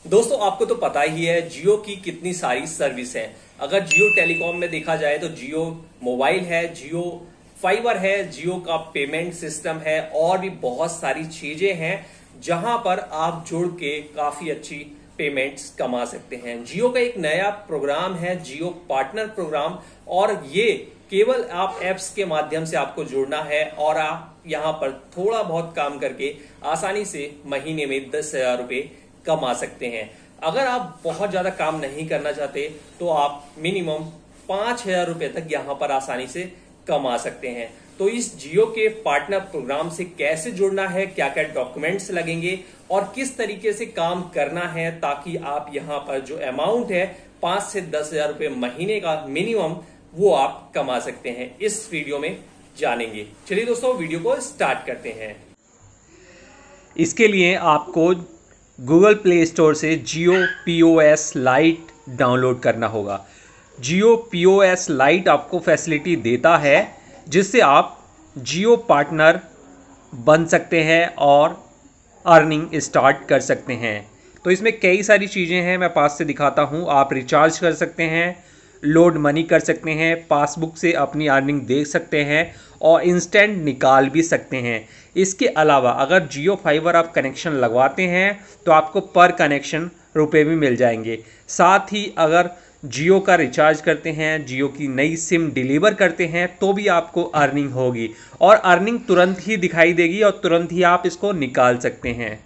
दोस्तों आपको तो पता ही है जियो की कितनी सारी सर्विस है। अगर जियो टेलीकॉम में देखा जाए तो जियो मोबाइल है, जियो फाइबर है, जियो का पेमेंट सिस्टम है और भी बहुत सारी चीजें हैं जहां पर आप जुड़ के काफी अच्छी पेमेंट्स कमा सकते हैं। जियो का एक नया प्रोग्राम है जियो पार्टनर प्रोग्राम और ये केवल आप एप्स के माध्यम से आपको जुड़ना है और आप यहां पर थोड़ा बहुत काम करके आसानी से महीने में 10,000 रुपए कमा सकते हैं। अगर आप बहुत ज्यादा काम नहीं करना चाहते तो आप मिनिमम 5,000 रुपए तक यहां पर आसानी से कमा सकते हैं। तो इस जियो के पार्टनर प्रोग्राम से कैसे जुड़ना है, क्या क्या डॉक्यूमेंट्स लगेंगे और किस तरीके से काम करना है ताकि आप यहां पर जो अमाउंट है 5 से 10,000 रुपए महीने का मिनिमम वो आप कमा सकते हैं, इस वीडियो में जानेंगे। चलिए दोस्तों वीडियो को स्टार्ट करते हैं। इसके लिए आपको गूगल प्ले स्टोर से जियो POS लाइट डाउनलोड करना होगा। जियो POS लाइट आपको फैसिलिटी देता है जिससे आप जियो पार्टनर बन सकते हैं और अर्निंग स्टार्ट कर सकते हैं। तो इसमें कई सारी चीज़ें हैं, मैं पास से दिखाता हूँ। आप रिचार्ज कर सकते हैं, लोड मनी कर सकते हैं, पासबुक से अपनी अर्निंग देख सकते हैं और इंस्टेंट निकाल भी सकते हैं। इसके अलावा अगर जियो फाइबर आप कनेक्शन लगवाते हैं तो आपको पर कनेक्शन रुपए भी मिल जाएंगे। साथ ही अगर जियो का रिचार्ज करते हैं, जियो की नई सिम डिलीवर करते हैं तो भी आपको अर्निंग होगी और अर्निंग तुरंत ही दिखाई देगी और तुरंत ही आप इसको निकाल सकते हैं।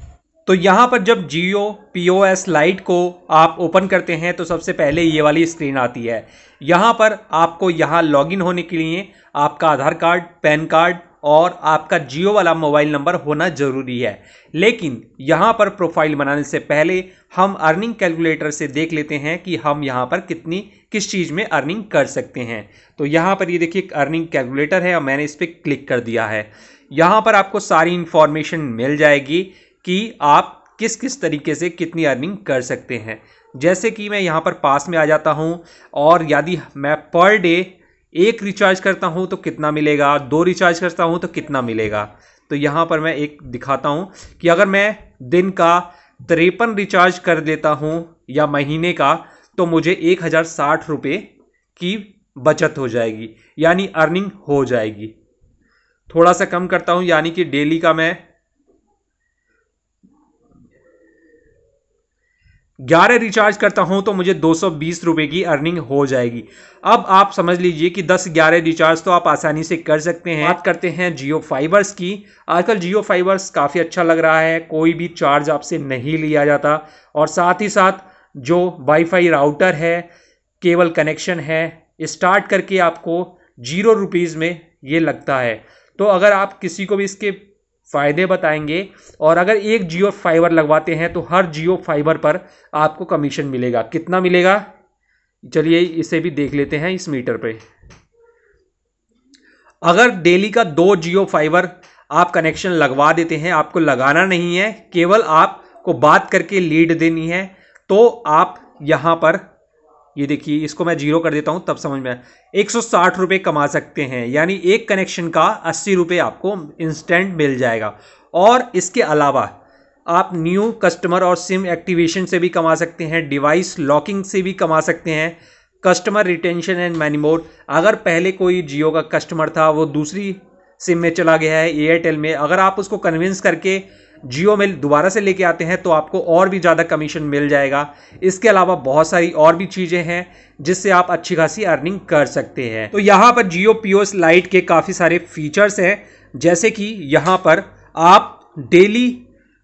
तो यहाँ पर जब जियो POS लाइट को आप ओपन करते हैं तो सबसे पहले ये वाली स्क्रीन आती है। यहाँ पर आपको यहाँ लॉगिन होने के लिए आपका आधार कार्ड, पैन कार्ड और आपका जियो वाला मोबाइल नंबर होना ज़रूरी है। लेकिन यहाँ पर प्रोफाइल बनाने से पहले हम अर्निंग कैलकुलेटर से देख लेते हैं कि हम यहाँ पर किस चीज़ में अर्निंग कर सकते हैं। तो यहाँ पर ये देखिए एक अर्निंग कैलकुलेटर है और मैंने इस पर क्लिक कर दिया है। यहाँ पर आपको सारी इंफॉर्मेशन मिल जाएगी कि आप किस किस तरीके से कितनी अर्निंग कर सकते हैं। जैसे कि मैं यहाँ पर पास में आ जाता हूँ और यदि मैं पर डे 1 रिचार्ज करता हूँ तो कितना मिलेगा, 2 रिचार्ज करता हूँ तो कितना मिलेगा। तो यहाँ पर मैं एक दिखाता हूँ कि अगर मैं दिन का 53 रिचार्ज कर देता हूँ या महीने का तो मुझे 1,060 रुपये की बचत हो जाएगी, यानी अर्निंग हो जाएगी। थोड़ा सा कम करता हूँ, यानी कि डेली का मैं 11 रिचार्ज करता हूं तो मुझे 220 रुपए की अर्निंग हो जाएगी। अब आप समझ लीजिए कि 10-11 रिचार्ज तो आप आसानी से कर सकते हैं। बात करते हैं जियो फाइबर्स की। आजकल जियो फाइबर्स काफ़ी अच्छा लग रहा है, कोई भी चार्ज आपसे नहीं लिया जाता और साथ ही साथ जो वाईफाई राउटर है, केबल कनेक्शन है, स्टार्ट करके आपको 0 रुपीज़ में ये लगता है। तो अगर आप किसी को भी इसके फ़ायदे बताएंगे और अगर एक जियो फाइबर लगवाते हैं तो हर जियो फाइबर पर आपको कमीशन मिलेगा। कितना मिलेगा चलिए इसे भी देख लेते हैं इस मीटर पे। अगर डेली का 2 जियो फाइबर आप कनेक्शन लगवा देते हैं, आपको लगाना नहीं है, केवल आपको बात करके लीड देनी है, तो आप यहाँ पर ये देखिए, इसको मैं 0 कर देता हूं तब समझ में 160 रुपये कमा सकते हैं, यानी एक कनेक्शन का 80 रुपये आपको इंस्टेंट मिल जाएगा। और इसके अलावा आप न्यू कस्टमर और सिम एक्टिवेशन से भी कमा सकते हैं, डिवाइस लॉकिंग से भी कमा सकते हैं, customer retention and money mode. अगर पहले कोई जियो का कस्टमर था वो दूसरी सिम में चला गया है, एयरटेल में, अगर आप उसको कन्विंस करके जियो में दोबारा से लेके आते हैं तो आपको और भी ज़्यादा कमीशन मिल जाएगा। इसके अलावा बहुत सारी और भी चीज़ें हैं जिससे आप अच्छी खासी अर्निंग कर सकते हैं। तो यहाँ पर जियो POS लाइट के काफ़ी सारे फीचर्स हैं, जैसे कि यहाँ पर आप डेली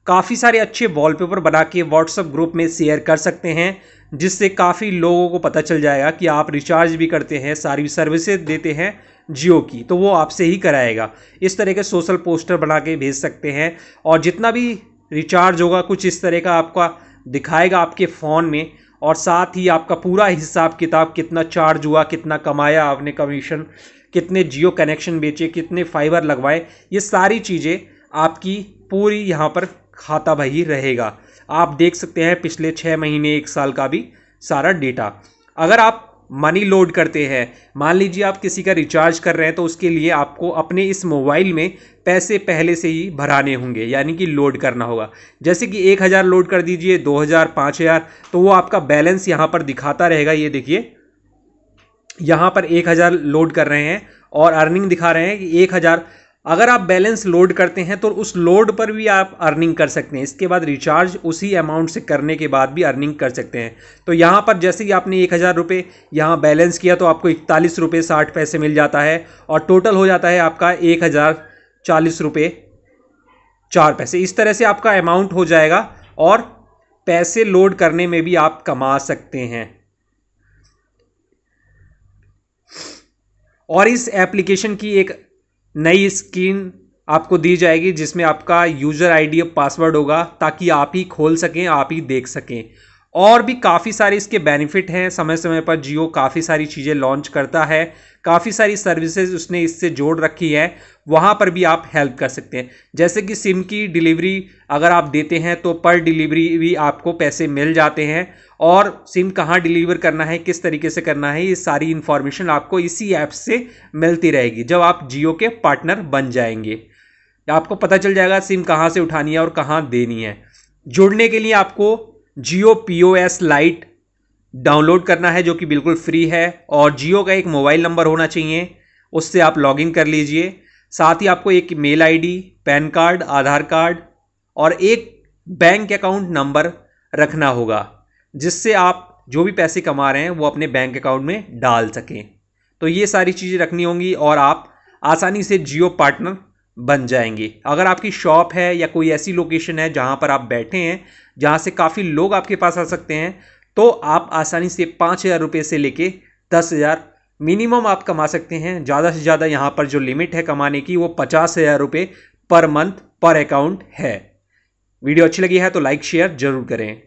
काफ़ी सारे अच्छे वॉलपेपर बना के व्हाट्सएप ग्रुप में शेयर कर सकते हैं, जिससे काफ़ी लोगों को पता चल जाएगा कि आप रिचार्ज भी करते हैं, सारी सर्विसेज देते हैं जियो की, तो वो आपसे ही कराएगा। इस तरह के सोशल पोस्टर बना के भेज सकते हैं और जितना भी रिचार्ज होगा कुछ इस तरह का आपका दिखाएगा आपके फ़ोन में, और साथ ही आपका पूरा हिसाब किताब, कितना चार्ज हुआ, कितना कमाया आपने कमीशन, कितने जियो कनेक्शन बेचे, कितने फाइबर लगवाए, ये सारी चीज़ें आपकी पूरी यहाँ पर खाता बही रहेगा। आप देख सकते हैं पिछले 6 महीने 1 साल का भी सारा डेटा। अगर आप मनी लोड करते हैं, मान लीजिए आप किसी का रिचार्ज कर रहे हैं, तो उसके लिए आपको अपने इस मोबाइल में पैसे पहले से ही भराने होंगे, यानी कि लोड करना होगा। जैसे कि 1000 लोड कर दीजिए, 2000, 5000, तो वो आपका बैलेंस यहाँ पर दिखाता रहेगा। ये देखिए यहाँ पर 1000 लोड कर रहे हैं और अर्निंग दिखा रहे हैं कि 1000। अगर आप बैलेंस लोड करते हैं तो उस लोड पर भी आप अर्निंग कर सकते हैं। इसके बाद रिचार्ज उसी अमाउंट से करने के बाद भी अर्निंग कर सकते हैं। तो यहाँ पर जैसे ही आपने 1000 रुपये यहाँ बैलेंस किया तो आपको 41 रुपये 60 पैसे मिल जाता है और टोटल हो जाता है आपका 1040 रुपये 4 पैसे। इस तरह से आपका अमाउंट हो जाएगा और पैसे लोड करने में भी आप कमा सकते हैं। और इस एप्लीकेशन की एक नई स्क्रीन आपको दी जाएगी जिसमें आपका यूज़र आईडी और पासवर्ड होगा, ताकि आप ही खोल सकें, आप ही देख सकें। और भी काफ़ी सारे इसके बेनिफिट हैं। समय समय पर जियो काफ़ी सारी चीज़ें लॉन्च करता है, काफ़ी सारी सर्विसेज उसने इससे जोड़ रखी है, वहाँ पर भी आप हेल्प कर सकते हैं। जैसे कि सिम की डिलीवरी अगर आप देते हैं तो पर डिलीवरी भी आपको पैसे मिल जाते हैं, और सिम कहाँ डिलीवर करना है, किस तरीके से करना है, ये सारी इन्फॉर्मेशन आपको इसी ऐप से मिलती रहेगी। जब आप जियो के पार्टनर बन जाएंगे आपको पता चल जाएगा सिम कहाँ से उठानी है और कहाँ देनी है। जुड़ने के लिए आपको जियो POS लाइट डाउनलोड करना है, जो कि बिल्कुल फ्री है, और जियो का एक मोबाइल नंबर होना चाहिए, उससे आप लॉगिन कर लीजिए। साथ ही आपको एक मेल ID, पैन कार्ड, आधार कार्ड और एक बैंक अकाउंट नंबर रखना होगा, जिससे आप जो भी पैसे कमा रहे हैं वो अपने बैंक अकाउंट में डाल सकें। तो ये सारी चीज़ें रखनी होंगी और आप आसानी से जियो पार्टनर बन जाएंगे। अगर आपकी शॉप है या कोई ऐसी लोकेशन है जहां पर आप बैठे हैं, जहां से काफ़ी लोग आपके पास आ सकते हैं, तो आप आसानी से 5000 रुपये से लेके 10,000 मिनिमम आप कमा सकते हैं। ज़्यादा से ज़्यादा यहाँ पर जो लिमिट है कमाने की वो 50,000 रुपये पर मंथ पर अकाउंट है। वीडियो अच्छी लगी है तो लाइक शेयर जरूर करें।